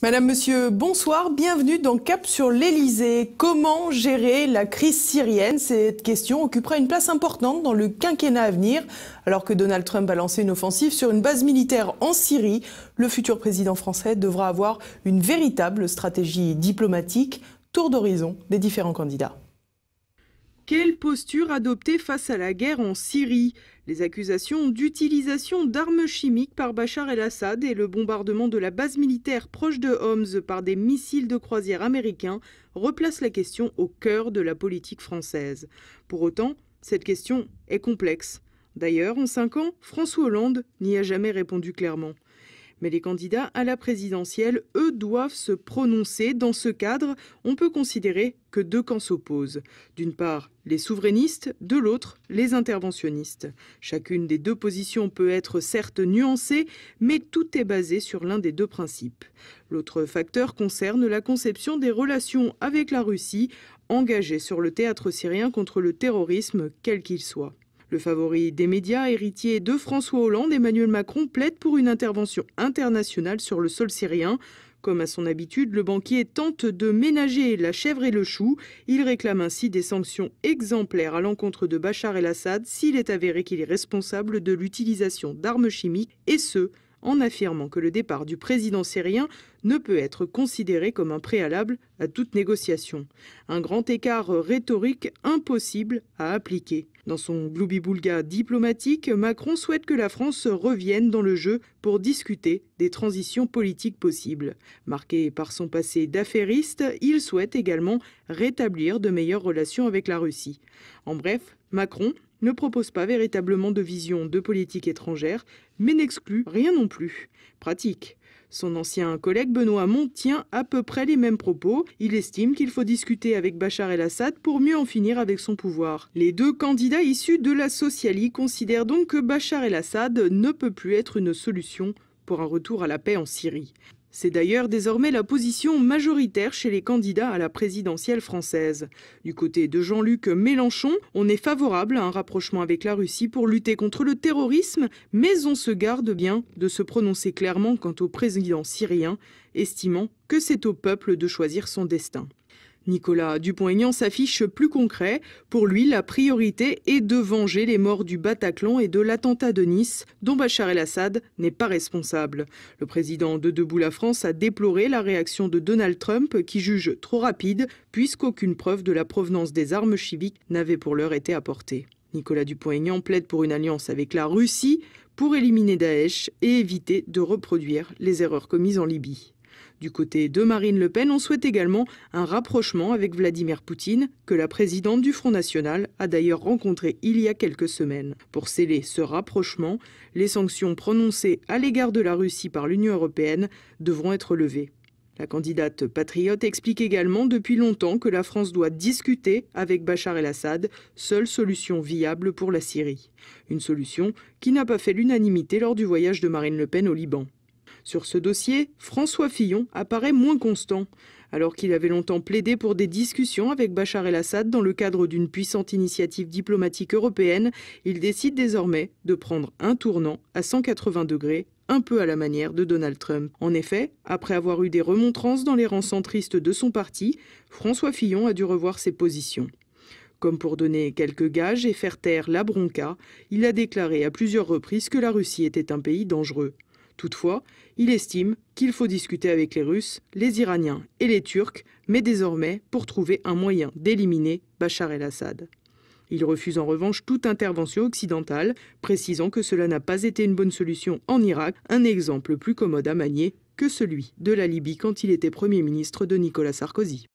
Madame, Monsieur, bonsoir, bienvenue dans Cap sur l'Elysée. Comment gérer la crise syrienne? Cette question occupera une place importante dans le quinquennat à venir. Alors que Donald Trump a lancé une offensive sur une base militaire en Syrie, le futur président français devra avoir une véritable stratégie diplomatique. Tour d'horizon des différents candidats. Quelle posture adopter face à la guerre en Syrie? Les accusations d'utilisation d'armes chimiques par Bachar el-Assad et le bombardement de la base militaire proche de Homs par des missiles de croisière américains replacent la question au cœur de la politique française. Pour autant, cette question est complexe. D'ailleurs, en 5 ans, François Hollande n'y a jamais répondu clairement. Mais les candidats à la présidentielle, eux, doivent se prononcer. Dans ce cadre, on peut considérer que 2 camps s'opposent. D'une part, les souverainistes, de l'autre, les interventionnistes. Chacune des 2 positions peut être certes nuancée, mais tout est basé sur l'un des 2 principes. L'autre facteur concerne la conception des relations avec la Russie, engagée sur le théâtre syrien contre le terrorisme, quel qu'il soit. Le favori des médias, héritier de François Hollande, Emmanuel Macron plaide pour une intervention internationale sur le sol syrien. Comme à son habitude, le banquier tente de ménager la chèvre et le chou. Il réclame ainsi des sanctions exemplaires à l'encontre de Bachar el-Assad s'il est avéré qu'il est responsable de l'utilisation d'armes chimiques, et ce, en affirmant que le départ du président syrien ne peut être considéré comme un préalable à toute négociation. Un grand écart rhétorique impossible à appliquer. Dans son gloubi-boulga diplomatique, Macron souhaite que la France revienne dans le jeu pour discuter des transitions politiques possibles. Marqué par son passé d'affairiste, il souhaite également rétablir de meilleures relations avec la Russie. En bref, Macron ne propose pas véritablement de vision de politique étrangère, mais n'exclut rien non plus. Pratique. Son ancien collègue Benoît Hamon tient à peu près les mêmes propos. Il estime qu'il faut discuter avec Bachar el-Assad pour mieux en finir avec son pouvoir. Les 2 candidats issus de la Sociali considèrent donc que Bachar el-Assad ne peut plus être une solution pour un retour à la paix en Syrie. C'est d'ailleurs désormais la position majoritaire chez les candidats à la présidentielle française. Du côté de Jean-Luc Mélenchon, on est favorable à un rapprochement avec la Russie pour lutter contre le terrorisme, mais on se garde bien de se prononcer clairement quant au président syrien, estimant que c'est au peuple de choisir son destin. Nicolas Dupont-Aignan s'affiche plus concret. Pour lui, la priorité est de venger les morts du Bataclan et de l'attentat de Nice, dont Bachar el-Assad n'est pas responsable. Le président de Debout la France a déploré la réaction de Donald Trump, qui juge trop rapide, puisqu'aucune preuve de la provenance des armes chimiques n'avait pour l'heure été apportée. Nicolas Dupont-Aignan plaide pour une alliance avec la Russie pour éliminer Daesh et éviter de reproduire les erreurs commises en Libye. Du côté de Marine Le Pen, on souhaite également un rapprochement avec Vladimir Poutine, que la présidente du Front National a d'ailleurs rencontré il y a quelques semaines. Pour sceller ce rapprochement, les sanctions prononcées à l'égard de la Russie par l'Union européenne devront être levées. La candidate patriote explique également depuis longtemps que la France doit discuter avec Bachar el-Assad, seule solution viable pour la Syrie. Une solution qui n'a pas fait l'unanimité lors du voyage de Marine Le Pen au Liban. Sur ce dossier, François Fillon apparaît moins constant. Alors qu'il avait longtemps plaidé pour des discussions avec Bachar el-Assad dans le cadre d'une puissante initiative diplomatique européenne, il décide désormais de prendre un tournant à 180 degrés, un peu à la manière de Donald Trump. En effet, après avoir eu des remontrances dans les rangs centristes de son parti, François Fillon a dû revoir ses positions. Comme pour donner quelques gages et faire taire la bronca, il a déclaré à plusieurs reprises que la Russie était un pays dangereux. Toutefois, il estime qu'il faut discuter avec les Russes, les Iraniens et les Turcs, mais désormais pour trouver un moyen d'éliminer Bachar el-Assad. Il refuse en revanche toute intervention occidentale, précisant que cela n'a pas été une bonne solution en Irak, un exemple plus commode à manier que celui de la Libye quand il était Premier ministre de Nicolas Sarkozy.